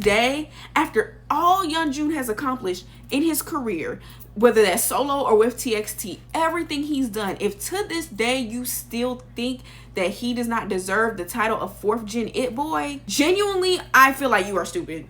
day, after all Yeonjun has accomplished in his career, whether that's solo or with TXT, everything he's done, if to this day you still think that he does not deserve the title of 4th gen it boy, genuinely, I feel like you are stupid.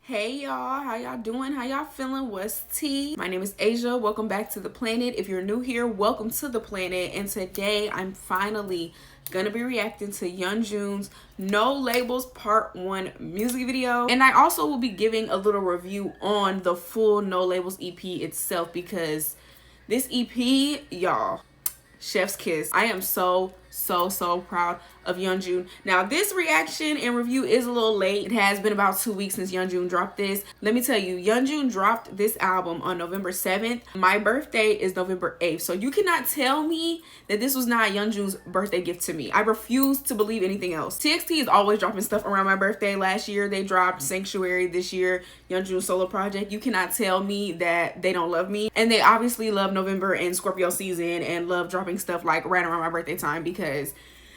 Hey y'all, how y'all doing? How y'all feeling? What's tea? My name is Asia. Welcome back to the planet. If you're new here, welcome to the planet. And today I'm finally gonna be reacting to Yeonjun's No Labels Part 1 music video. And I also will be giving a little review on the full No Labels EP itself, because this EP, y'all, chef's kiss. I am so proud of Yeonjun. Now, this reaction and review is a little late. It has been about 2 weeks since Yeonjun dropped this. Let me tell you, Yeonjun dropped this album on November 7th. My birthday is November 8th. So you cannot tell me that this was not Yeonjun's birthday gift to me. I refuse to believe anything else. TXT is always dropping stuff around my birthday. Last year, they dropped Sanctuary. This year, Yeonjun's solo project. You cannot tell me that they don't love me. And they obviously love November and Scorpio season and love dropping stuff like right around my birthday time, because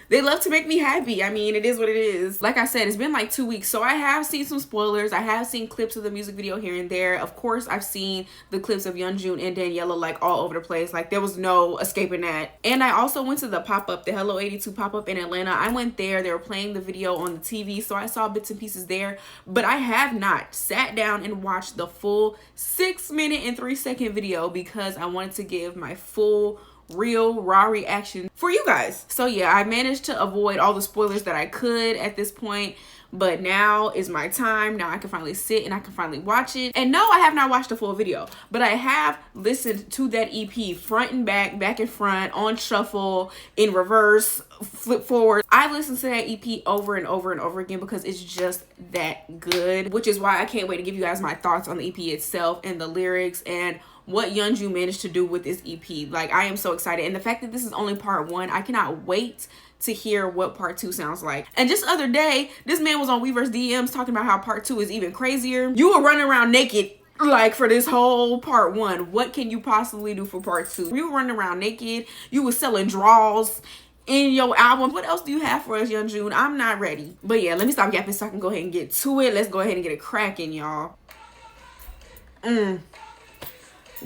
they love to make me happy. I mean, it is what it is. Like I said, it's been like 2 weeks, so I have seen some spoilers. I have seen clips of the music video here and there. Of course, I've seen the clips of Yeonjun and Daniela like all over the place. Like, there was no escaping that. And I also went to the pop-up, the Hello 82 pop-up in Atlanta. I went there. They were playing the video on the TV, so I saw bits and pieces there. But I have not sat down and watched the full 6-minute and 3-second video, because I wanted to give my full real raw reaction for you guys. So yeah, I managed to avoid all the spoilers that I could at this point, but now is my time. Now I can finally sit and I can finally watch it. And no, I have not watched the full video, but I have listened to that EP front and back and front, on shuffle, in reverse, flip forward. I've listened to that EP over and over and over again because it's just that good, which is why I can't wait to give you guys my thoughts on the EP itself and the lyrics and what Yeonjun managed to do with this EP. Like, I am so excited. And the fact that this is only part 1, I cannot wait to hear what part 2 sounds like. And just the other day, this man was on Weverse DMs talking about how part 2 is even crazier. You were running around naked like for this whole part 1. What can you possibly do for part 2? You were running around naked. You were selling draws in your album. What else do you have for us, Yeonjun? I'm not ready. But yeah, let me stop yapping so I can go ahead and get to it. Let's go ahead and get it cracking, y'all.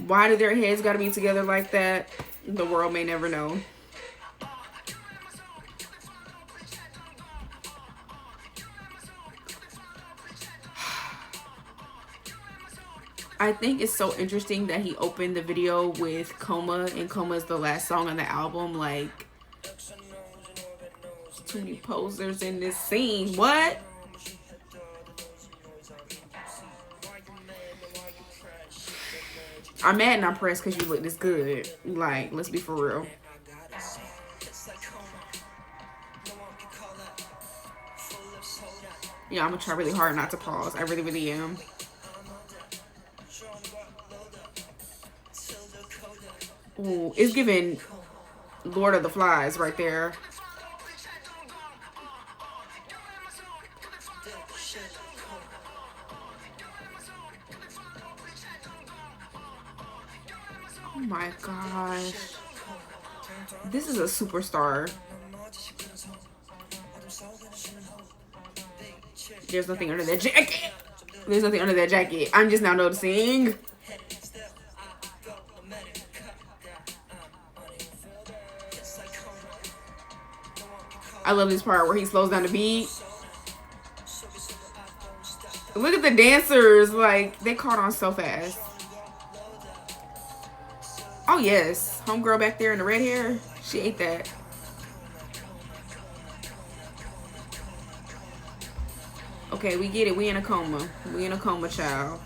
Why do their heads gotta be together like that? The world may never know. I think it's so interesting that he opened the video with Coma, and Coma is the last song on the album. Like, too many posers in this scene. What? I'm mad and I'm pressed because you look this good. Like, let's be for real. Yeah, I'm gonna try really hard not to pause. I really am. Ooh, it's giving Lord of the Flies right there. Oh my gosh. This is a superstar. There's nothing under that jacket. There's nothing under that jacket. I'm just now noticing. I love this part where he slows down the beat. Look at the dancers. Like, they caught on so fast. Oh yes, homegirl back there in the red hair, she ate that. Okay, we get it. We in a coma. We in a coma, child.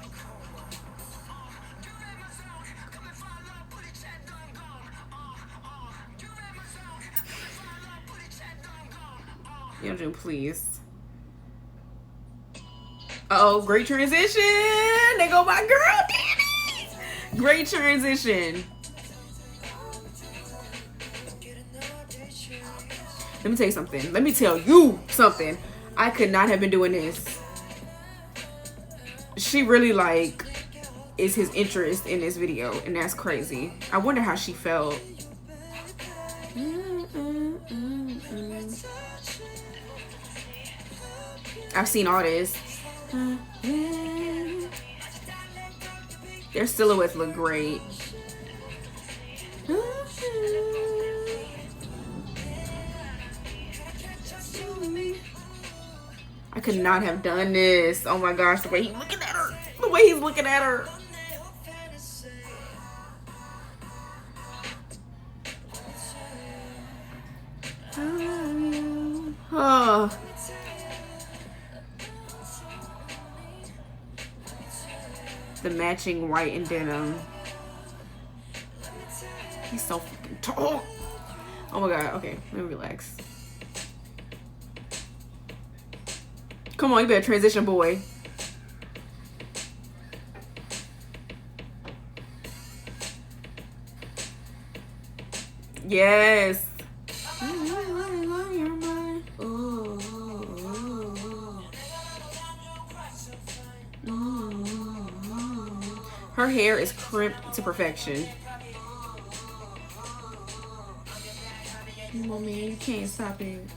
Yeonjun, please. Uh-oh, great transition. They go my girl, damn it. Great transition. Let me tell you something. Let me tell you something. I could not have been doing this. She really, like, is his interest in this video, and that's crazy. I wonder how she felt. I've seen all this. Their silhouettes look great. I could not have done this. Oh my gosh, the way he's looking at her. The way he's looking at her. Oh. The matching white and denim. He's so fucking tall. Oh my god. Okay, let me relax. Come on, you better transition, boy. Yes. Her hair is crimped to perfection. Come on, man, you can't stop it.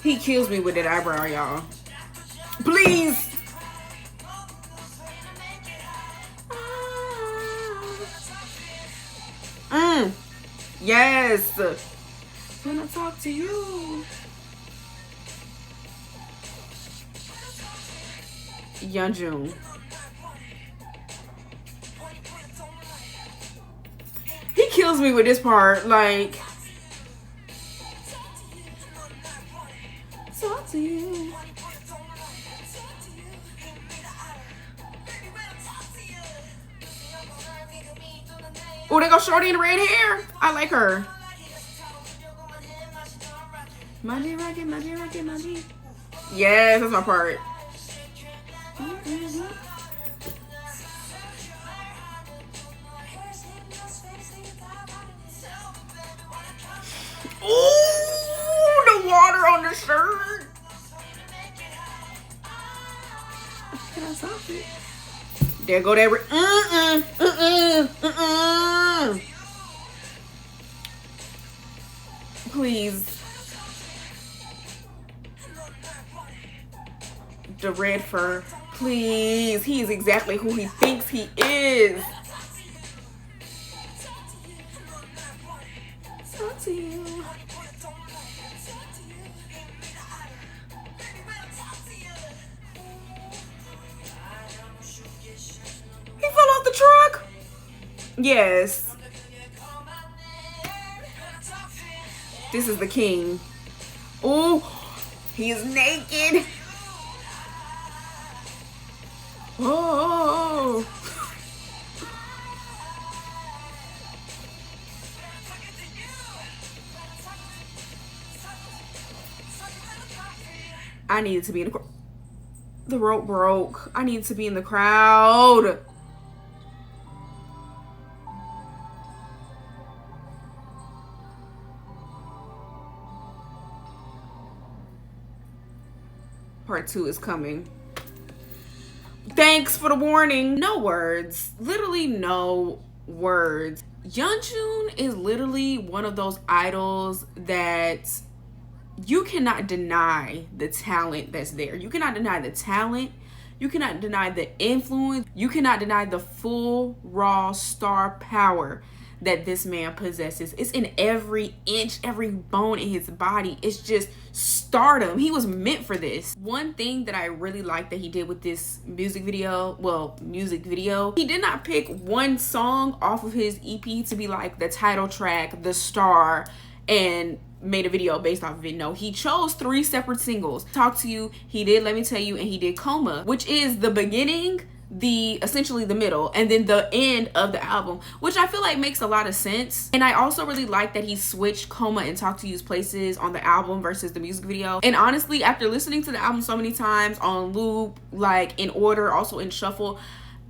He kills me with that eyebrow, y'all. Please. Yes. When I talk to you. YEONJUN. He kills me with this part, like. Talk to you. Oh, they got shorty in the red hair. I like her. Money rocket, money rocket, money. Yes, that's my part. Ooh, the water on the shirt. Can I stop it? There go that. Please. The red fur. Please. He is exactly who he thinks he is. Talk to you. He fell off the truck. Yes. This is the king. Oh, he is naked. Oh. I needed to be in the crowd. The rope broke. I needed to be in the crowd. Part 2 is coming. Thanks for the warning. No words. Literally no words. YEONJUN is literally one of those idols that you cannot deny the talent that's there. You cannot deny the talent. You cannot deny the influence. You cannot deny the full raw star power that this man possesses. It's in every inch, every bone in his body. It's just stardom. He was meant for this. One thing that I really like that he did with this music video, he did not pick one song off of his EP to be like the title track, the star, and made a video based off of it. No, he chose 3 separate singles. Talk to You, he did Let Me Tell You, and he did Coma, which is the beginning, essentially the middle, and then the end of the album, which I feel like makes a lot of sense. And I also really like that he switched Coma and Talk to You's places on the album versus the music video. And honestly, after listening to the album so many times on loop, like in order, also in shuffle,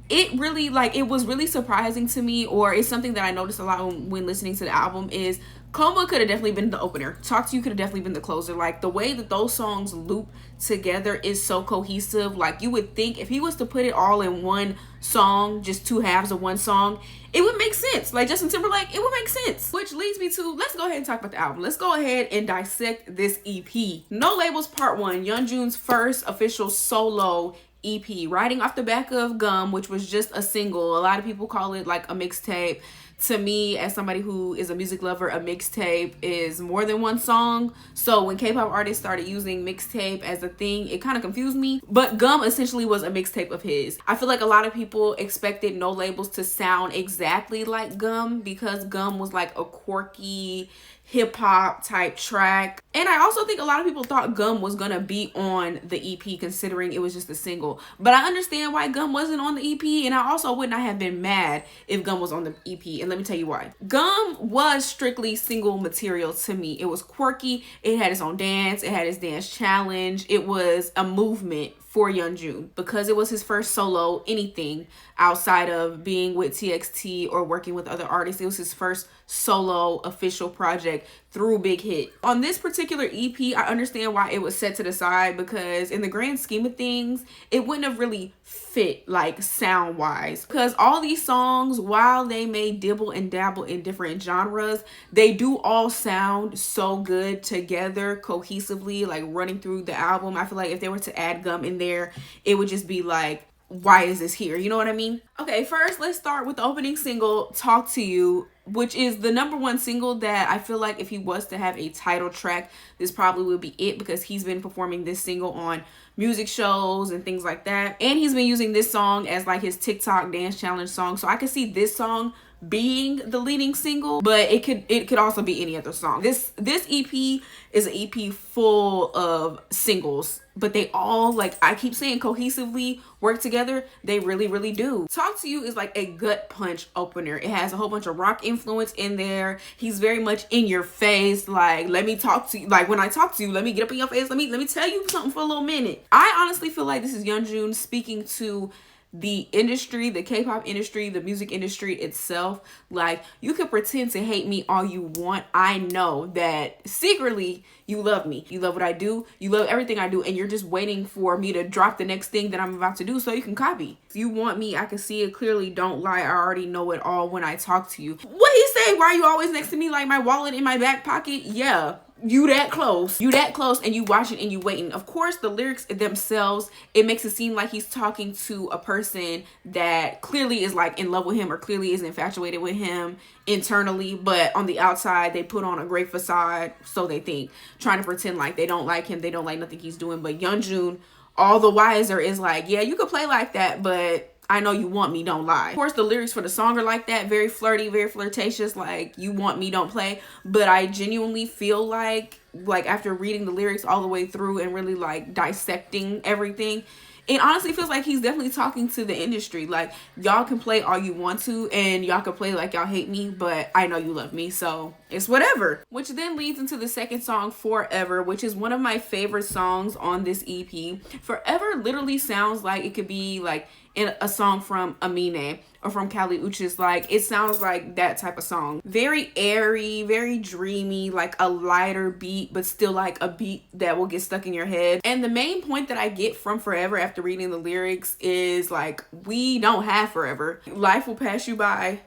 it really, like, it was really surprising to me, or it's something that I noticed a lot when listening to the album, is Coma could have definitely been the opener. Talk to You could have definitely been the closer. Like, the way that those songs loop together is so cohesive. Like, you would think if he was to put it all in one song, just two halves of one song, it would make sense. Like Justin Timberlake, it would make sense. Which leads me to, let's go ahead and talk about the album. Let's go ahead and dissect this EP. No Labels Part 1, Yeonjun's first official solo EP, riding off the back of Gum, which was just a single. A lot of people call it like a mixtape. To me, as somebody who is a music lover, a mixtape is more than one song. So when K-pop artists started using mixtape as a thing, it kind of confused me. But Gum essentially was a mixtape of his. I feel like a lot of people expected No Labels to sound exactly like Gum, because Gum was like a quirky hip-hop type track. And I also think a lot of people thought Gum was gonna be on the EP, considering it was just a single. But I understand why Gum wasn't on the EP, and I also would not have been mad if Gum was on the EP, and let me tell you why. Gum was strictly single material to me. It was quirky, it had its own dance, it had its dance challenge, it was a movement for Yeonjun, because it was his first solo anything outside of being with TXT or working with other artists. It was his first solo official project through Big Hit. On this particular EP, I understand why it was set to the side, because in the grand scheme of things, it wouldn't have really fit, like, sound wise, because all these songs, while they may dibble and dabble in different genres, they do all sound so good together cohesively, like running through the album. I feel like if they were to add Gum in there, it would just be like, why is this here? You know what I mean? Okay, first let's start with the opening single, Talk to You, which is the #1 single that I feel like if he was to have a title track, this probably would be it, because he's been performing this single on music shows and things like that. And he's been using this song as like his TikTok dance challenge song. So I could see this song being the leading single, but it could also be any other song. This EP is an EP full of singles, but they all, like I keep saying, cohesively work together. They really do. Talk to You is like a gut punch opener. It has a whole bunch of rock influence in there. He's very much in your face, like, let me talk to you. Like, when I talk to you, let me get up in your face. Let me tell you something for a little minute. I honestly feel like this is Yeonjun speaking to the industry, the K-pop industry, the music industry itself. Like, you can pretend to hate me all you want. I know that secretly you love me. You love what I do. You love everything I do. And you're just waiting for me to drop the next thing that I'm about to do so you can copy. If you want me, I can see it clearly. Don't lie. I already know it all when I talk to you. What he say? Why are you always next to me, like my wallet in my back pocket? Yeah. You that close and you watch it and you waiting. Of course, the lyrics themselves, it makes it seem like he's talking to a person that clearly is like in love with him, or clearly is infatuated with him internally, but on the outside they put on a great facade, so they think, trying to pretend like they don't like him, they don't like nothing he's doing. But Yeonjun, all the wiser, is like, yeah, you could play like that, but I know you want me, don't lie. Of course, the lyrics for the song are like that, very flirty, very flirtatious, like, you want me, don't play. But I genuinely feel like after reading the lyrics all the way through and really like dissecting everything, it honestly feels like he's definitely talking to the industry. Like, y'all can play all you want to, and y'all can play like y'all hate me, but I know you love me, so it's whatever. Which then leads into the second song, Forever, which is one of my favorite songs on this EP. Forever literally sounds like it could be like in a song from Amine or from Kali Uchis. Like, it sounds like that type of song. Very airy, very dreamy, like a lighter beat, but still like a beat that will get stuck in your head. And the main point that I get from Forever after reading the lyrics is like, we don't have forever. Life will pass you by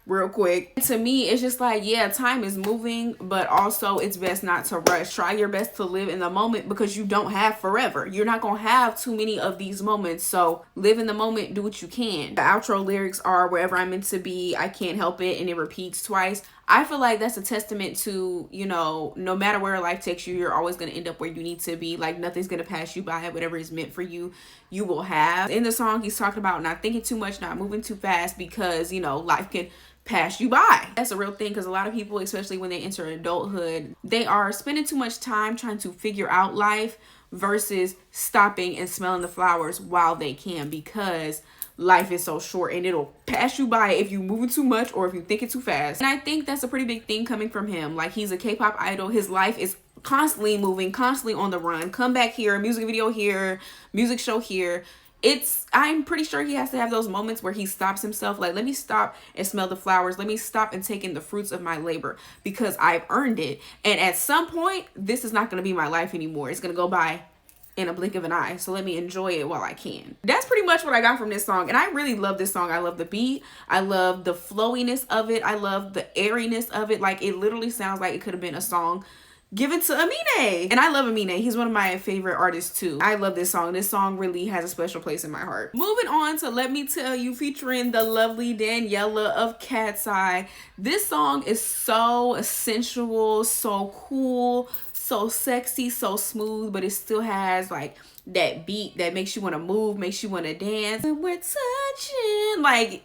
real quick. To me, it's just like, yeah, time is moving, but also it's best not to rush. Try your best to live in the moment, because you don't have forever. You're not gonna have too many of these moments, so live in the moment, do what you can. The outro lyrics are, wherever I'm meant to be, I can't help it, and it repeats twice. I feel like that's a testament to, you know, no matter where life takes you, you're always going to end up where you need to be. Like, nothing's going to pass you by. Whatever is meant for you, you will have. In the song, he's talking about not thinking too much, not moving too fast, because, you know, life can pass you by. That's a real thing, because a lot of people, especially when they enter adulthood, they are spending too much time trying to figure out life versus stopping and smelling the flowers while they can, because life is so short and it'll pass you by if you moving too much or if you thinking too fast. And I think that's a pretty big thing coming from him. Like, he's a K-pop idol. His life is constantly moving, constantly on the run. Come back here, music video here, music show here. I'm pretty sure he has to have those moments where he stops himself, like, let me stop and smell the flowers, let me stop and take in the fruits of my labor because I've earned it. And at some point, this is not going to be my life anymore. It's going to go by in a blink of an eye, so let me enjoy it while I can. That's pretty much what I got from this song, and I really love this song. I love the beat, I love the flowiness of it, I love the airiness of it. Like, it literally sounds like it could have been a song given to Amine. And I love Amine. He's one of my favorite artists too. I love this song. This song really has a special place in my heart. Moving on to Let Me Tell You, featuring the lovely Daniela of Cat's Eye. This song is so sensual, so cool, so sexy, so smooth, but it still has like that beat that makes you want to move, makes you want to dance. And we're touching, like,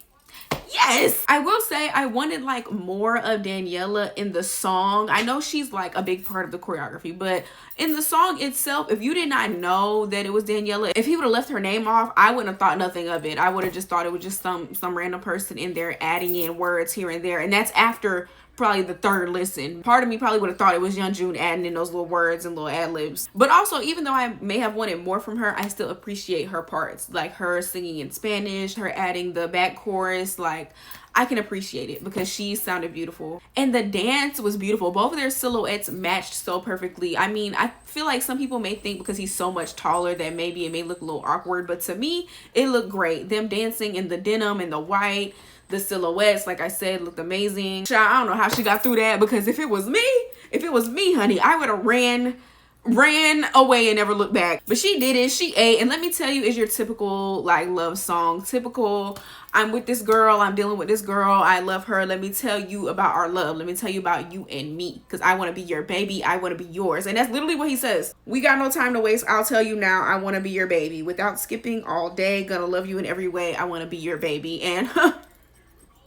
yes. I will say I wanted like more of Daniela in the song. I know she's like a big part of the choreography, but in the song itself, if you did not know that it was Daniela, if he would have left her name off, I wouldn't have thought nothing of it. I would have just thought it was just some random person in there adding in words here and there. And that's after probably the third listen. Part of me probably would have thought it was YEONJUN adding in those little words and little ad-libs. But also, even though I may have wanted more from her, I still appreciate her parts. Like her singing in Spanish, her adding the back chorus. Like, I can appreciate it because she sounded beautiful. And the dance was beautiful. Both of their silhouettes matched so perfectly. I mean, I feel like some people may think because he's so much taller that maybe it may look a little awkward. But to me, it looked great. Them dancing in the denim and the white, the silhouettes, like I said, looked amazing. I don't know how she got through that, because if it was me, honey, I would have ran away and never looked back. But she did it. She ate. And let me tell you, is your typical like love song. Typical, I'm with this girl, I'm dealing with this girl, I love her, let me tell you about our love, let me tell you about you and me, because I want to be your baby, I want to be yours. And that's literally what he says. We got no time to waste, I'll tell you now, I want to be your baby without skipping all day, gonna love you in every way, I want to be your baby. And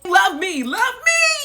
love me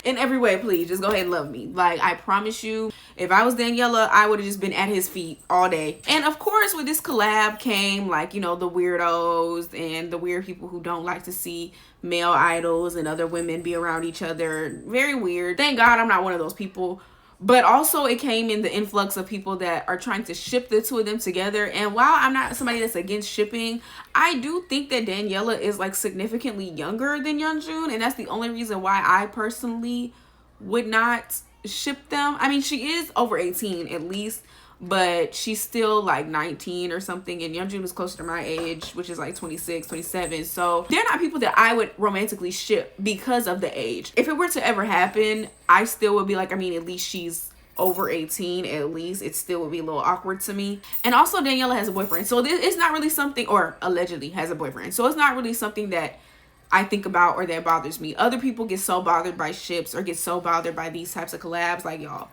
in every way. Please just go ahead and love me. Like, I promise you, if I was Daniela, I would have just been at his feet all day. And of course, with this collab came, like, you know, the weirdos and the weird people who don't like to see male idols and other women be around each other. Very weird. Thank God I'm not one of those people. But also it came in the influx of people that are trying to ship the two of them together. And while I'm not somebody that's against shipping, I do think that Daniela is like significantly younger than YEONJUN. And that's the only reason why I personally would not ship them. I mean, she is over 18 at least, but she's still like 19 or something. And YEONJUN is closer to my age, which is like 26, 27. So they're not people that I would romantically ship because of the age. If it were to ever happen, I still would be like, I mean, at least she's over 18, at least. It still would be a little awkward to me. And also Daniela has a boyfriend. So this it's not really something, or allegedly has a boyfriend. So it's not really something that I think about or that bothers me. Other people get so bothered by ships or get so bothered by these types of collabs. Like, y'all,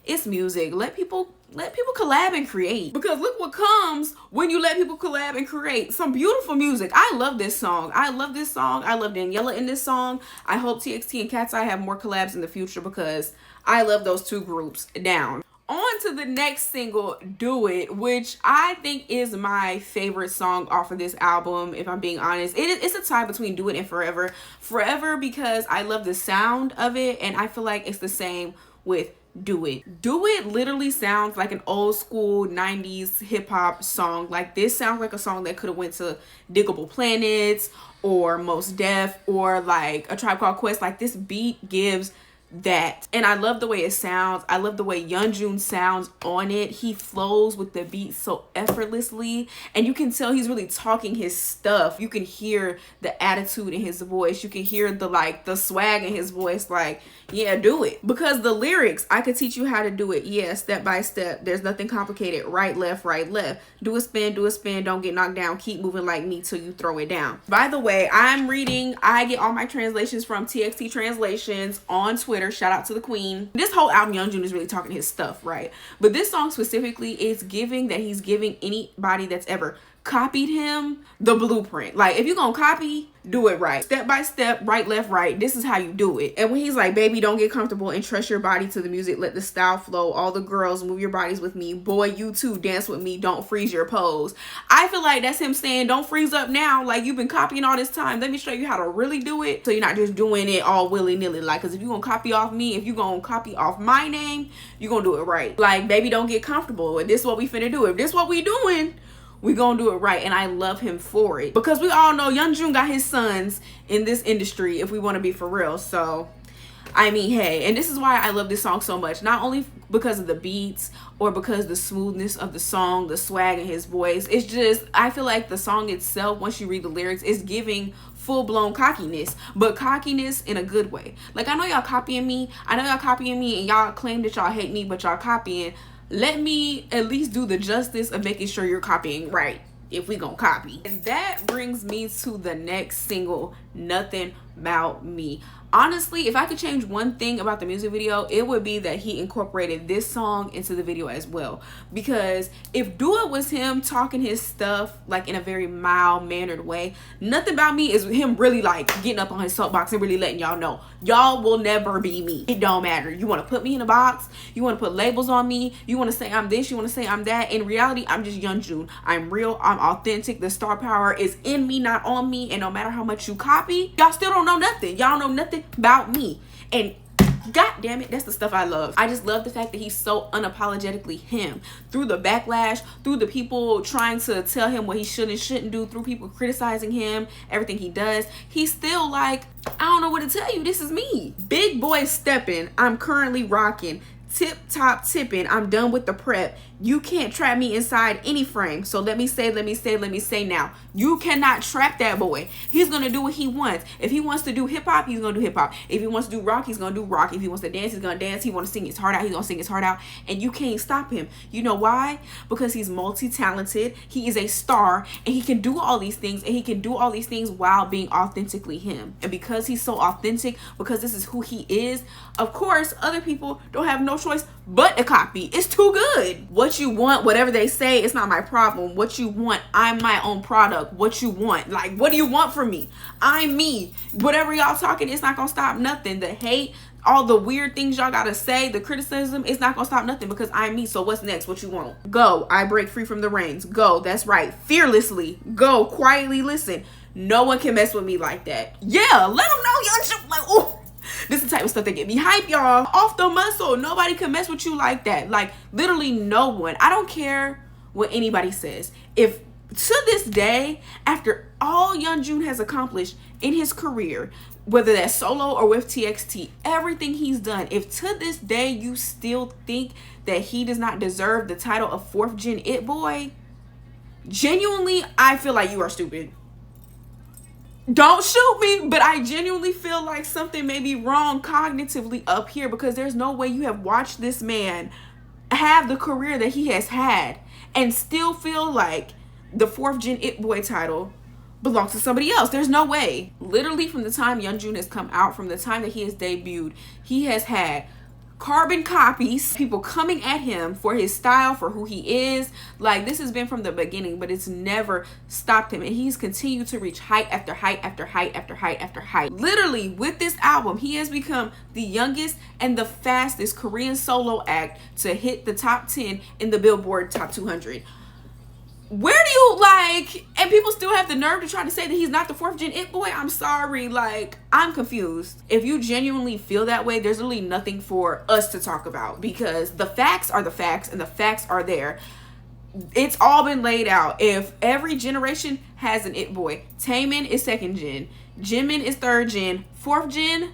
it's music. Let people collab and create, because look what comes when you let people collab and create some beautiful music. I love this song. I love this song. I love Daniela in this song. I hope TXT and Cat's Eye have more collabs in the future, because I love those two groups down. On to the next single, Do It, which I think is my favorite song off of this album, if I'm being honest. It's a tie between Do It and Forever. Forever because I love the sound of it, and I feel like it's the same with Do It. Do It literally sounds like an old school 90s hip hop song. Like, this sounds like a song that could have went to Diggable Planets or Most Def or like A Tribe Called Quest. Like, this beat gives that, and I love the way it sounds. I love the way YEONJUN sounds on it. He flows with the beat so effortlessly, and you can tell he's really talking his stuff. You can hear the attitude in his voice. You can hear the swag in his voice. Like, yeah, do it. Because the lyrics, I could teach you how to do it. Yeah, step by step. There's nothing complicated. Right, left, right, left. Do a spin, don't get knocked down. Keep moving like me till you throw it down. By the way, I get all my translations from TXT Translations on Twitter. Shout out to the queen. This whole album, YEONJUN is really talking his stuff, right? But this song specifically is giving that he's giving anybody that's ever copied him the blueprint. Like, if you're gonna copy, do it right. Step by step, right, left, right. This is how you do it. And when he's like, baby, don't get comfortable and trust your body to the music. Let the style flow. All the girls, move your bodies with me. Boy, you too, dance with me. Don't freeze your pose. I feel like that's him saying, don't freeze up now. Like, you've been copying all this time. Let me show you how to really do it, so you're not just doing it all willy-nilly. Like, because if you're gonna copy off me, if you're gonna copy off my name, you're gonna do it right. Like, baby, don't get comfortable. If this is what we finna do, if this is what we doing, we gonna do it right, and I love him for it, because we all know Yeonjun got his sons in this industry, if we want to be for real. So I mean, hey, and this is why I love this song so much. Not only because of the beats or because the smoothness of the song, the swag in his voice. It's just, I feel like the song itself, once you read the lyrics, is giving full-blown cockiness, but cockiness in a good way. Like, I know y'all copying me. I know y'all copying me, and y'all claim that y'all hate me, but y'all copying. Let me at least do the justice of making sure you're copying right, if we gonna copy. And that brings me to the next single, Nothing About Me. Honestly, if I could change one thing about the music video, it would be that he incorporated this song into the video as well. Because if Do It was him talking his stuff like in a very mild mannered way, Nothing About Me is him really like getting up on his soapbox and really letting y'all know, y'all will never be me. It don't matter. You want to put me in a box, you want to put labels on me, you want to say I'm this, you want to say I'm that. In reality, I'm just Yeonjun. I'm real, I'm authentic. The star power is in me, not on me. And no matter how much you copy, y'all still don't know nothing. Y'all know nothing about me. And god damn it, that's the stuff I love. I just love the fact that he's so unapologetically him. Through the backlash, through the people trying to tell him what he should and shouldn't do, through people criticizing him, everything he does, he's still like, I don't know what to tell you, this is me. Big boy stepping, I'm currently rocking. Tip top tipping, I'm done with the prep. You can't trap me inside any frame. So let me say now. You cannot trap that boy. He's gonna do what he wants. If he wants to do hip hop, he's gonna do hip hop. If he wants to do rock, he's gonna do rock. If he wants to dance, he's gonna dance. He wants to sing his heart out, he's gonna sing his heart out. And you can't stop him. You know why? Because he's multi-talented. He is a star, and he can do all these things, and he can do all these things while being authentically him. And because he's so authentic, because this is who he is, of course, other people don't have no choice but to copy. It's too good. What you want, whatever they say, it's not my problem. What you want, I'm my own product. What you want, like, what do you want from me? I'm me. Whatever y'all talking, it's not gonna stop nothing. The hate, all the weird things y'all gotta say, the criticism, it's not gonna stop nothing, because I'm me. So what's next? What you want? Go. I break free from the reins. Go. That's right. Fearlessly. Go. Quietly listen. No one can mess with me like that. Yeah, let them know, y'all. Like, oh, this is the type of stuff that get me hype, y'all. Off the muscle. Nobody can mess with you like that. Like, literally no one. I don't care what anybody says. If to this day, after all Yeonjun has accomplished in his career, whether that's solo or with TXT, everything he's done, if to this day you still think that he does not deserve the title of 4th Gen It Boy, genuinely, I feel like you are stupid. Don't shoot me, but I genuinely feel like something may be wrong cognitively up here, because there's no way you have watched this man have the career that he has had and still feel like the 4th Gen It Boy title belongs to somebody else. There's no way. Literally, from the time Yeonjun has come out, from the time that he has debuted, he has had carbon copies, people coming at him for his style, for who he is. Like, this has been from the beginning, but it's never stopped him, and he's continued to reach height after height after height after height after height. Literally, with this album, he has become the youngest and the fastest Korean solo act to hit the top 10 in the Billboard Top 200. Where do you, like, and people still have the nerve to try to say that he's not the 4th Gen It Boy? I'm sorry, like, I'm confused. If you genuinely feel that way, there's really nothing for us to talk about, because the facts are the facts, and the facts are there. It's all been laid out. If every generation has an It Boy, Taemin is 2nd Gen, Jimin is 3rd Gen, 4th Gen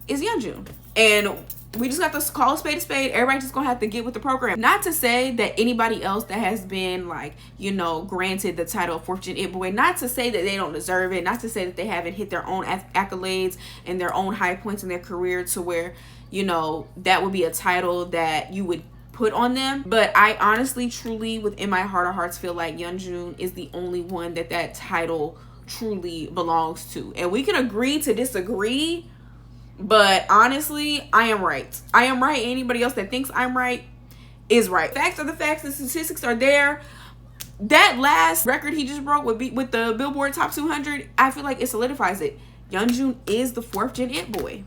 is Yeonjun. And we just got to call a spade a spade. Everybody just gonna have to get with the program. Not to say that anybody else that has been, like, you know, granted the title of 4th Gen It Boy, not to say that they don't deserve it, not to say that they haven't hit their own accolades and their own high points in their career to where, you know, that would be a title that you would put on them. But I honestly, truly, within my heart of hearts, feel like Yeonjun is the only one that that title truly belongs to. And we can agree to disagree, but honestly, I am right. I am right. Anybody else that thinks I'm right is right. Facts are the facts. The statistics are there. That last record he just broke with the Billboard Top 200, I feel like it solidifies it. Yeonjun is the 4th Gen It Boy.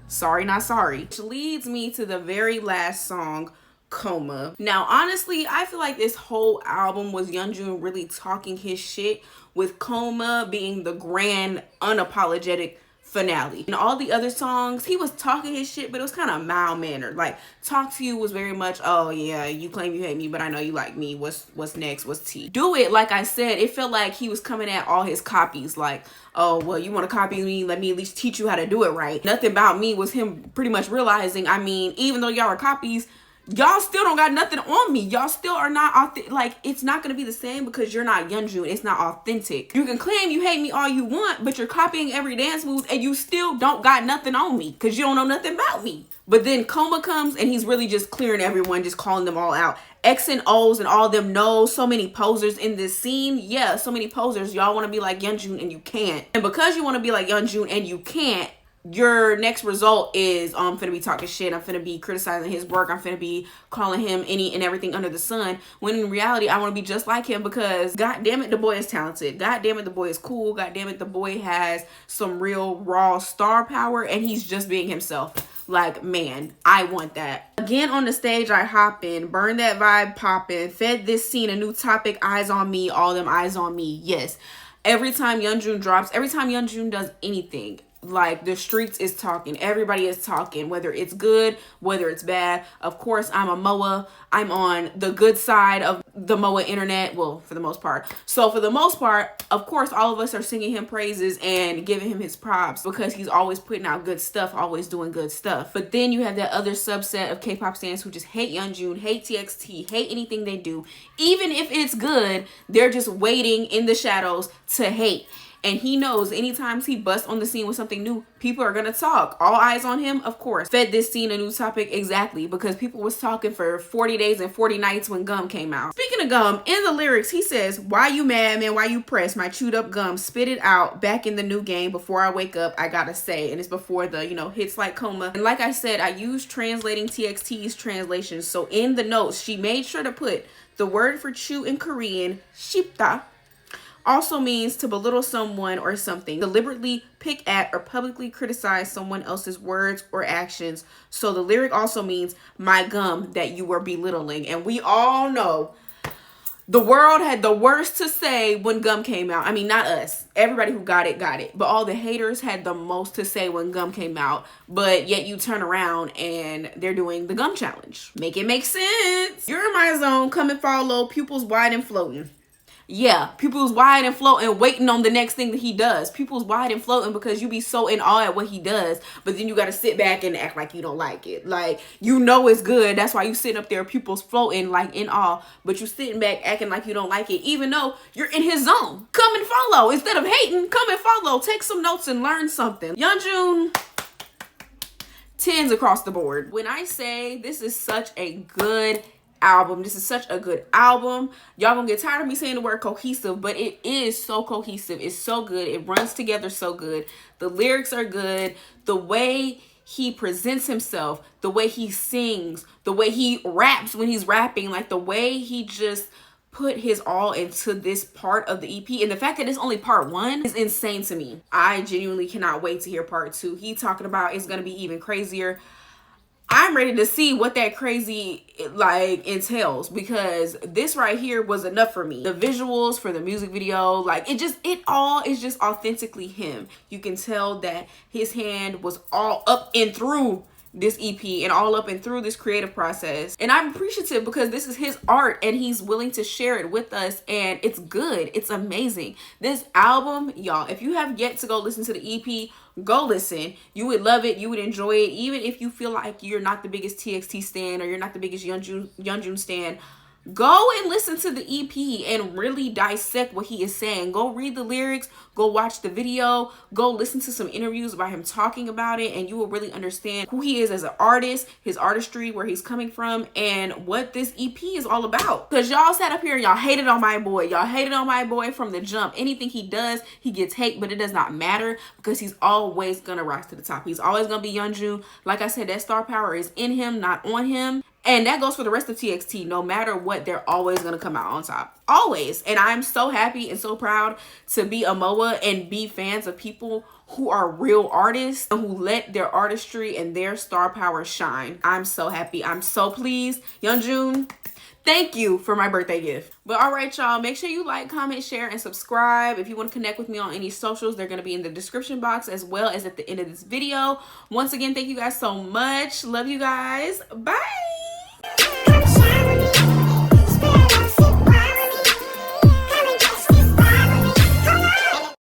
Sorry, not sorry. Which leads me to the very last song, Coma. Now, honestly, I feel like this whole album was Yeonjun really talking his shit, with Coma being the grand, unapologetic finale. And all the other songs, he was talking his shit, but it was kind of mild mannered. Like Talk to You was very much, oh yeah, you claim you hate me, but I know you like me. What's next? What's tea? Do It, like I said, it felt like he was coming at all his copies like, oh, well, you want to copy me? Let me at least teach you how to do it right. Nothing About Me was him pretty much realizing, I mean, even though y'all are copies, y'all still don't got nothing on me. Y'all still are not authentic. Like, it's not going to be the same because you're not YEONJUN. It's not authentic. You can claim you hate me all you want, but you're copying every dance move and you still don't got nothing on me because you don't know nothing about me. But then Coma comes and he's really just clearing everyone, just calling them all out. X and O's and all them knows. So many posers in this scene. Yeah, so many posers. Y'all want to be like YEONJUN and you can't. And because you want to be like YEONJUN and you can't, your next result is, oh, I'm finna be talking shit. I'm finna be criticizing his work. I'm finna be calling him any and everything under the sun. When in reality, I want to be just like him because, god damn it, the boy is talented. God damn it, the boy is cool. God damn it, the boy has some real raw star power and he's just being himself. Like, man, I want that. Again, on the stage, I hop in, burn that vibe poppin', fed this scene a new topic, eyes on me, all them eyes on me. Yes. Every time YEONJUN drops, every time YEONJUN does anything, like the streets is talking, everybody is talking, whether it's good, whether it's bad. Of course, I'm a MOA. I'm on the good side of the MOA internet, well, for the most part. So for the most part, of course, all of us are singing him praises and giving him his props because he's always putting out good stuff, always doing good stuff. But then you have that other subset of K-pop stans who just hate YEONJUN, hate TXT, hate anything they do. Even if it's good, they're just waiting in the shadows to hate. And he knows anytime he busts on the scene with something new, people are going to talk. All eyes on him, of course. Fed this scene a new topic, exactly, because people was talking for 40 days and 40 nights when Gum came out. Speaking of Gum, in the lyrics, he says, why you mad, man? Why you pressed? My chewed up gum, spit it out, back in the new game. Before I wake up, I gotta say. And it's before the, hits like Coma. And like I said, I used translating TXT's translations. So in the notes, she made sure to put the word for chew in Korean, shipta, also means to belittle someone or something, deliberately pick at or publicly criticize someone else's words or actions. So the lyric also means my gum that you were belittling. And we all know the world had the worst to say when Gum came out. I mean, not us. Everybody who got it, got it. But all the haters had the most to say when Gum came out. But yet you turn around and they're doing the Gum challenge. Make it make sense. You're in my zone. Come and follow. Pupils wide and floating. Yeah, pupils wide and floating, waiting on the next thing that he does. Pupils wide and floating because you be so in awe at what he does, but then you got to sit back and act like you don't like it. Like, you know it's good. That's why you sitting up there, pupils floating, like in awe, but you sitting back acting like you don't like it, even though you're in his zone. Come and follow. Instead of hating, come and follow. Take some notes and learn something. YEONJUN, 10s across the board. When I say this is such a good album, this is such a good album. Y'all gonna get tired of me saying the word cohesive, but it is so cohesive. It's so good. It runs together so good. The lyrics are good. The way he presents himself, the way he sings, the way he raps when he's rapping, like the way he just put his all into this part of the EP, and the fact that it's only part 1 is insane to me. I genuinely cannot wait to hear part 2. He talking about it's gonna be even crazier. I'm ready to see what that crazy like entails, because this right here was enough for me. The visuals for the music video, like it all is just authentically him. You can tell that his hand was all up and through this EP and all up and through this creative process. And I'm appreciative because this is his art and he's willing to share it with us, and it's good. It's amazing. This album, y'all, if you have yet to go listen to the EP, go listen. You would love it. You would enjoy it. Even if you feel like you're not the biggest TXT stan or you're not the biggest YEONJUN stan, go and listen to the EP and really dissect what he is saying. Go read the lyrics, go watch the video, go listen to some interviews about him talking about it, and you will really understand who he is as an artist, his artistry, where he's coming from, and what this EP is all about. Because y'all sat up here and y'all hated on my boy. Y'all hated on my boy from the jump. Anything he does, he gets hate, but it does not matter because he's always gonna rise to the top. He's always gonna be YEONJUN. Like I said, that star power is in him, not on him. And that goes for the rest of TXT. No matter what, they're always going to come out on top. Always. And I'm so happy and so proud to be a MOA and be fans of people who are real artists and who let their artistry and their star power shine. I'm so happy. I'm so pleased. YEONJUN, Thank you for my birthday gift. But all right, y'all, make sure you like, comment, share, and subscribe. If you want to connect with me on any socials, they're going to be in the description box as well as at the end of this video. Once again, thank you guys so much. Love you guys. Bye.